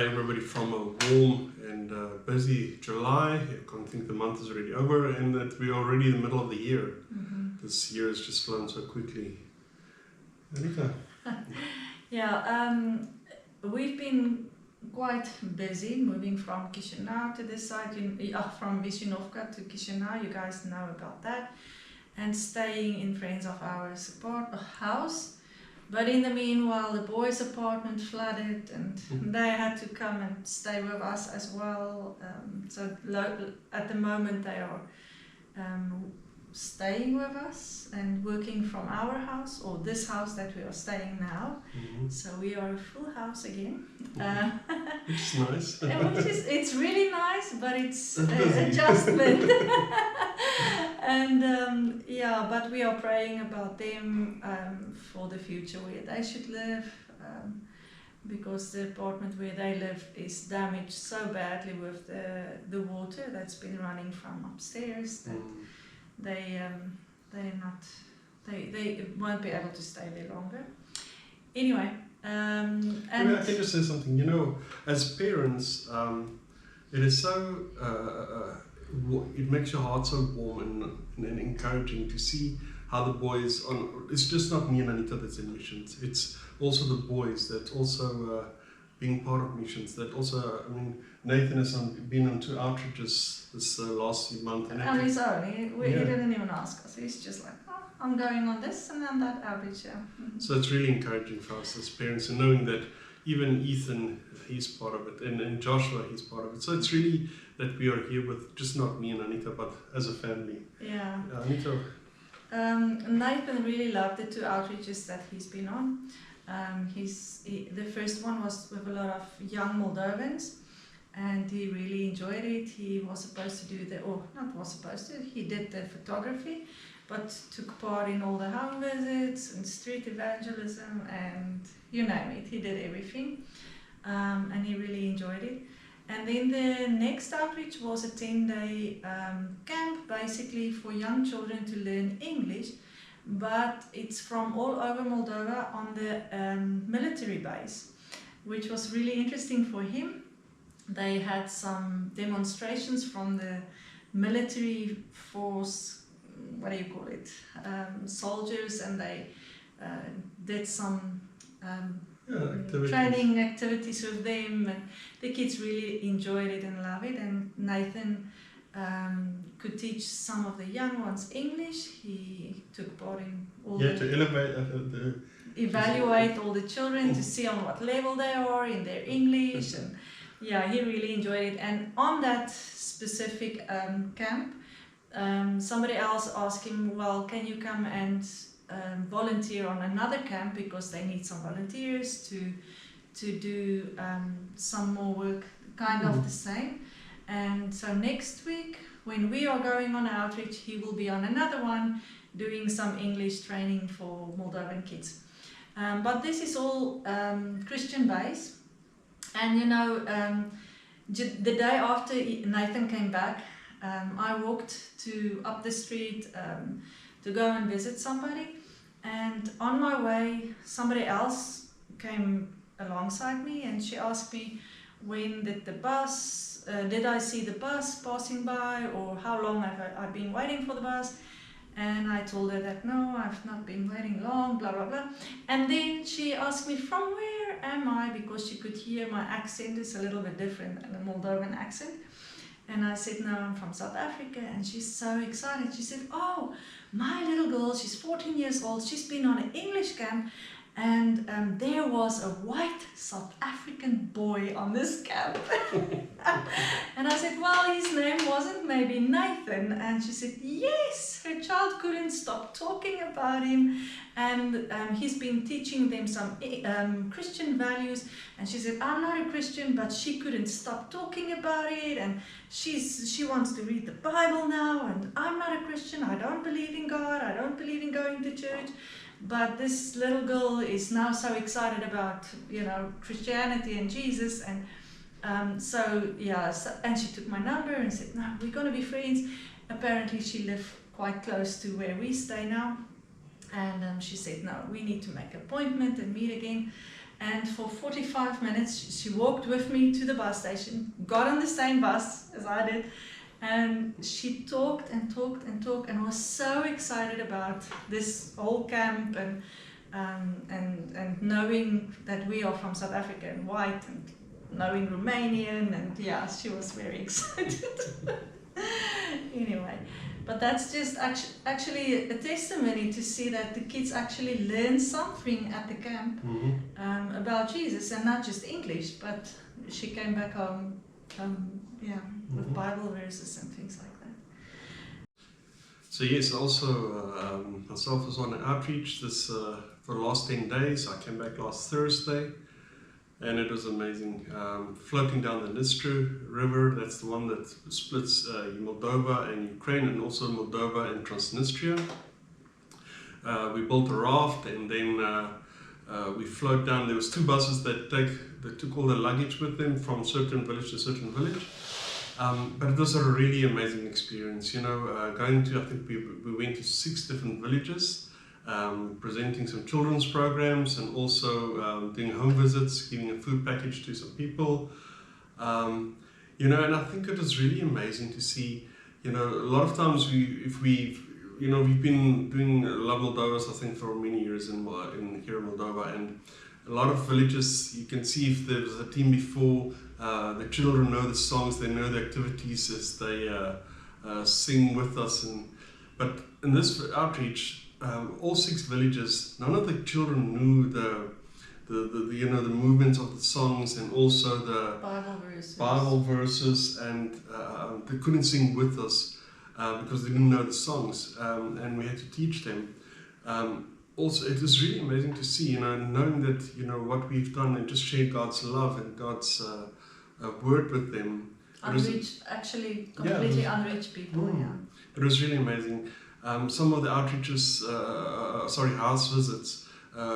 everybody from a warm and busy July. I can't think the month is already over and that we're already in the middle of the year. This year has just flown so quickly. Anita? We've been quite busy moving from Chisinau to this side, from Vyshnovka to Chisinau, you guys know about that, and staying in friends of ours house. But in the meanwhile, the boys' apartment flooded and they had to come and stay with us as well. So at the moment they are staying with us and working from our house, or this house that we are staying now. So we are a full house again. Which is nice. It's really nice, but it's an adjustment. And but we are praying about them for the future where they should live, because the apartment where they live is damaged so badly with the water that's been running from upstairs that they won't be able to stay there longer. Anyway, and I can just say something. You know, as parents, it is so. It makes your heart so warm and encouraging to see how the boys it's just not me and Anita that's in missions. It's also the boys that also being part of missions. That also, I mean, Nathan has been on 2 outreaches this last few months. And on his own, he didn't even ask us. He's just like, oh, I'm going on this and then that outreach. So it's really encouraging for us as parents, and knowing that even Ethan, he's part of it, and Joshua, he's part of it. So it's really that we are here with just not me and Anita, but as a family. Yeah. Anita? Nathan really loved the 2 outreaches that he's been on. The first one was with a lot of young Moldovans, and he really enjoyed it. He was supposed to do he did the photography, but took part in all the home visits and street evangelism and you name it, he did everything. And he really enjoyed it. And then the next outreach was a 10-day camp, basically for young children to learn English, but it's from all over Moldova on the military base, which was really interesting for him. They had some demonstrations from the military force, what do you call it, soldiers, and they did some training activities with them, and the kids really enjoyed it and loved it. And Nathan could teach some of the young ones English. He took part in all to evaluate all the children to see on what level they are in their English, and he really enjoyed it. And on that specific camp, somebody else asked him, well, can you come and volunteer on another camp, because they need some volunteers to do some more work, kind of the same. And so next week, when we are going on outreach, he will be on another one doing some English training for Moldovan kids. But this is all Christian based. And you know, the day after Nathan came back, I walked up the street to go and visit somebody, and on my way somebody else came alongside me, and she asked me, when did I see the bus passing by, or how long have I been waiting for the bus? And I told her that no, I've not been waiting long, blah blah blah. And then she asked me, from where am I, because she could hear my accent is a little bit different than a Moldovan accent. And I said, no, I'm from South Africa. And she's so excited. She said, oh, my little girl, she's 14 years old. She's been on an English camp. And there was a white South African boy on this camp. And I said, well, his name wasn't maybe Nathan. And she said, yes, her child couldn't stop talking about him. And he's been teaching them some Christian values. And she said, I'm not a Christian, but she couldn't stop talking about it. And she wants to read the Bible now. And I'm not a Christian. I don't believe in God. I don't believe in going to church. But this little girl is now so excited about, Christianity and Jesus. And and she took my number and said, no, we're going to be friends. Apparently she lived quite close to where we stay now. And she said, no, we need to make an appointment and meet again. And for 45 minutes, she walked with me to the bus station, got on the same bus as I did, and she talked and talked and talked, and was so excited about this whole camp and knowing that we are from South Africa and white, and knowing Romanian, and yeah, she was very excited. Anyway, but that's just actually a testimony to see that the kids actually learn something at the camp about Jesus, and not just English, but she came back home, with Bible verses and things like that. So yes, also myself was on an outreach for the last 10 days. I came back last Thursday, and it was amazing. Floating down the Dnistru River, that's the one that splits Moldova and Ukraine, and also Moldova and Transnistria. We built a raft, and then we float down. There was 2 buses that took all the luggage with them from certain village to certain village. But it was a really amazing experience, going to, I think we went to 6 different villages, presenting some children's programs, and also doing home visits, giving a food package to some people. And I think it was really amazing to see, a lot of times we've been doing Love Moldovas, I think, for many years here in Moldova, and a lot of villages, you can see if there was a team before, the children know the songs, they know the activities as they sing with us. But in this outreach, all 6 villages, none of the children knew the movements of the songs, and also the Bible verses, and they couldn't sing with us because they didn't know the songs, and we had to teach them. Also, it was really amazing to see, knowing that, what we've done, and just share God's love and God's word with them. Unreached, actually, completely unreached people, It was really amazing. Some of the outreaches, house visits,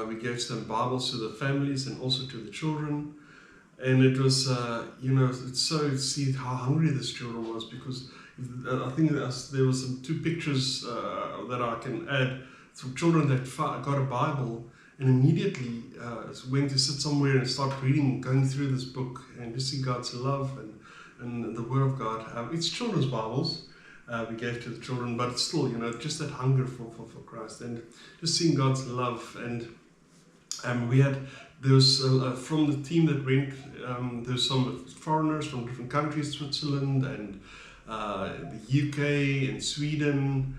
we gave some Bibles to the families and also to the children. And it was, it's so to see how hungry this children was, because I think there was some 2 pictures that I can add. Some children that got a Bible and immediately went to sit somewhere and start reading, going through this book, and to see God's love and the Word of God. It's children's Bibles we gave to the children, but it's still, just that hunger for Christ, and just seeing God's love. And there was from the team that went, there's some foreigners from different countries, Switzerland and the UK and Sweden,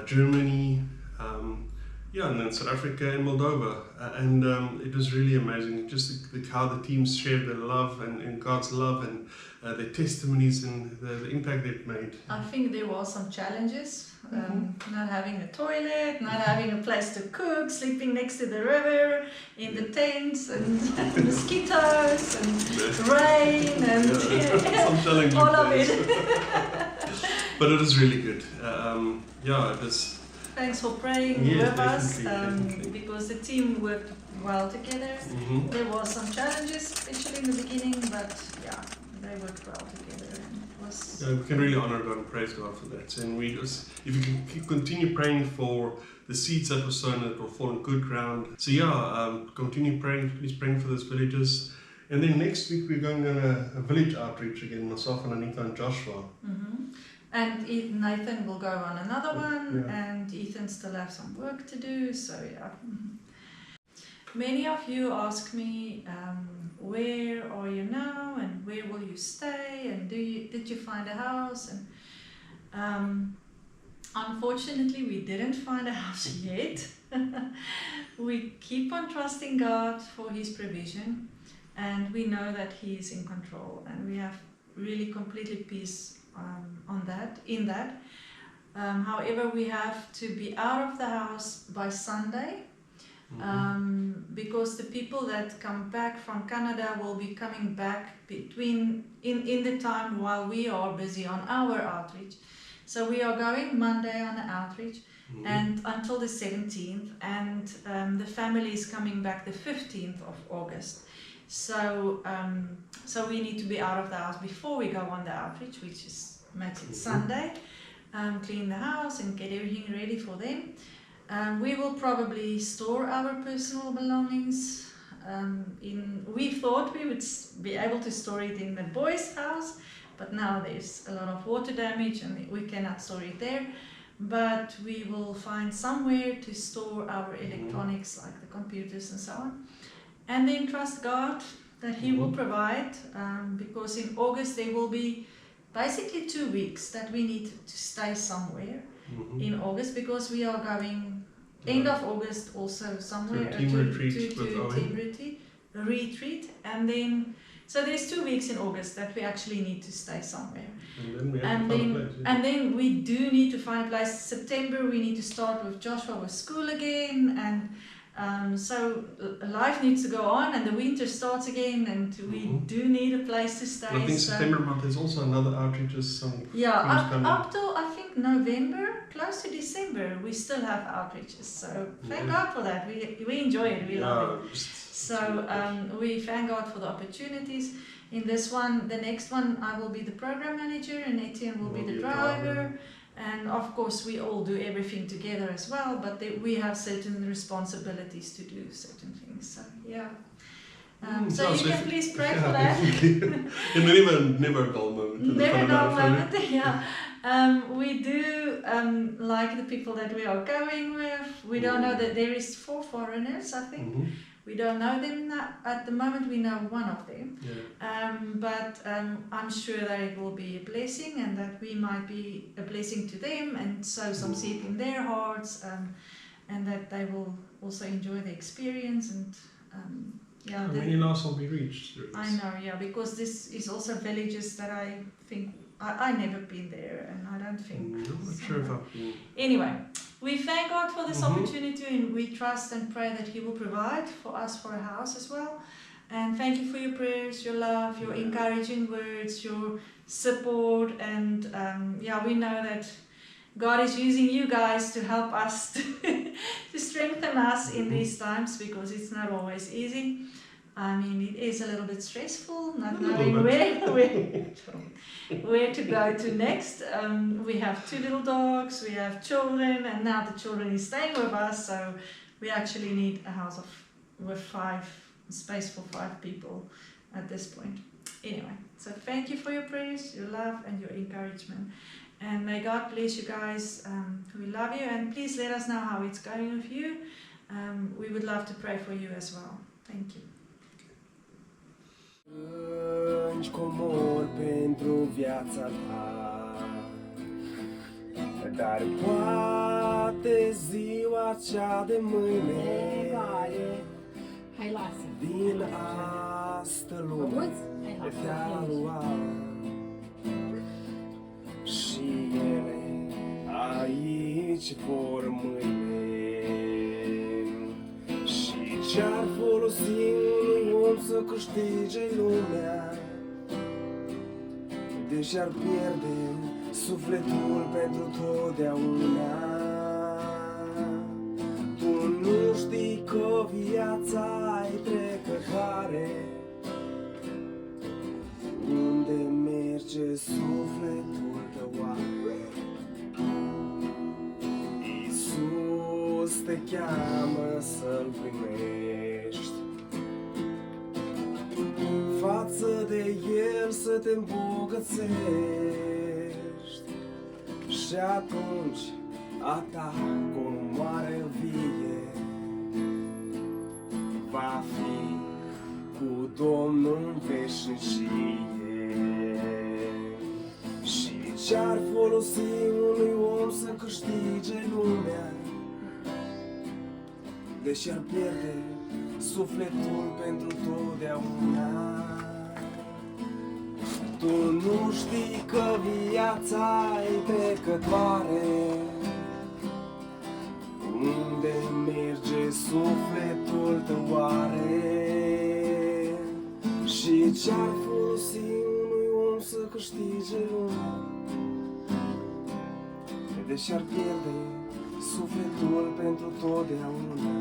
Germany, and then South Africa and Moldova, and it was really amazing, just how the teams shared their love and God's love, and their testimonies and the impact they've made. I think there were some challenges, not having a toilet, not having a place to cook, sleeping next to the river, in the tents, and mosquitoes, and rain, and some challenging all of days. it. But it was really good. It was. Thanks for praying with us, because the team worked well together. There were some challenges, especially in the beginning, but they worked well together, and it was. We can really honor God and praise God for that. And if you can continue praying for the seeds that were sown that will fall on good ground. So continue praying, please praying for those villages. And then next week we're going on a village outreach again, myself and Anita and Joshua. And Nathan will go on another one, and Ethan still have some work to do, so Many of you ask me, where are you now, and where will you stay, and did you find a house? And unfortunately, we didn't find a house yet. We keep on trusting God for His provision, and we know that He is in control, and we have really completely peace in that. However, we have to be out of the house by Sunday, because the people that come back from Canada will be coming back in the time while we are busy on our outreach. So we are going Monday on the outreach and until the 17th, and the family is coming back the 15th of August. So we need to be out of the house before we go on the outreach, which makes it Sunday. Clean the house and get everything ready for them. We will probably store our personal belongings We thought we would be able to store it in the boys' house, but now there's a lot of water damage and we cannot store it there. But we will find somewhere to store our electronics, like the computers and so on. And then trust God that He will provide, because in August there will be basically 2 weeks that we need to stay somewhere in August, because we are going end of August also somewhere to a team retreat with to Owen. team retreat, and then so there's 2 weeks in August that we actually need to stay somewhere. And then we have to find a place. Yeah. And then we do need to find a place. September we need to start with Joshua with school again, and so life needs to go on, and the winter starts again, and we do need a place to stay. I think so September month is also another outreach. Some yeah, things coming. up till I think November, close to December, we still have outreaches. So thank God for that. We enjoy it. We love it. So we thank God for the opportunities. In this one, the next one, I will be the program manager, and Etienne will be the driver. And of course, we all do everything together as well, but we have certain responsibilities to do certain things. So yeah. So you can please pray for that. And never a dull moment. Never dull moment. Yeah. We do like the people that we are going with. We don't know that there is 4 foreigners, I think. We don't know them at the moment. We know one of them, but I'm sure that it will be a blessing, and that we might be a blessing to them, and sow some seed in their hearts, and that they will also enjoy the experience. And many lives will be reached. I know, because this is also villages that I think I never been there, and I don't think. I'm not sure if I've been. Anyway. We thank God for this opportunity, and we trust and pray that He will provide for us for a house as well. And thank you for your prayers, your love, your encouraging words, your support. And we know that God is using you guys to help us, to strengthen us in these times, because it's not always easy. I mean, it is a little bit stressful, not knowing where to go to next. We have 2 little dogs, we have children, and now the children is staying with us, so we actually need a house with space for 5 people at this point. Anyway, so thank you for your prayers, your love, and your encouragement. And may God bless you guys. We love you, and please let us know how it's going with you. We would love to pray for you as well. Thank you. Înci comor pentru viața ta, dar poate ziua cea de mâine Hai, lasă. din astă lume te-a lua, și ele aici vor mâine. Și ce-ar folosi unui om să câștige lumea, deși ar pierde sufletul pentru totdeauna? Tu nu știi că viața-i trecătoare, unde merge sufletul tău oare? Iisus te cheamă să-L primești, față de El să te îmbogățești, și atunci a ta comoară vie va fi cu Domnul în veșnicie. Și ce-ar folosi unui om să câștige lumea, deși ar pierde sufletul pentru totdeauna? Tu nu știi că viața-i trecătoare, unde merge sufletul tău oare? Și ce-ar folosi unui om să câștige lumea, deși ar pierde sufletul pentru totdeauna?